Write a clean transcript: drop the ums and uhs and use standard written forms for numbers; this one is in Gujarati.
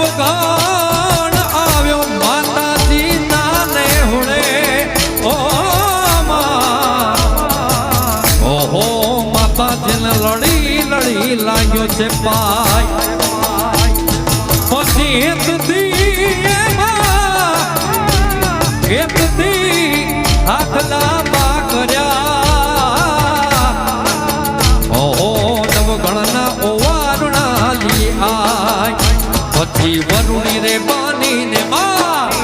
નવગણ આવ્યો માતાજી નાને હુડે ઓ ઓહો માતાજીને લડી લડી લાગ્યો છે પાય પછી એકથી હાથ લાંબા કર્યા ઓહો નવગણના ઓવારણા લી આય પછી વરુણી રે બાની ને માં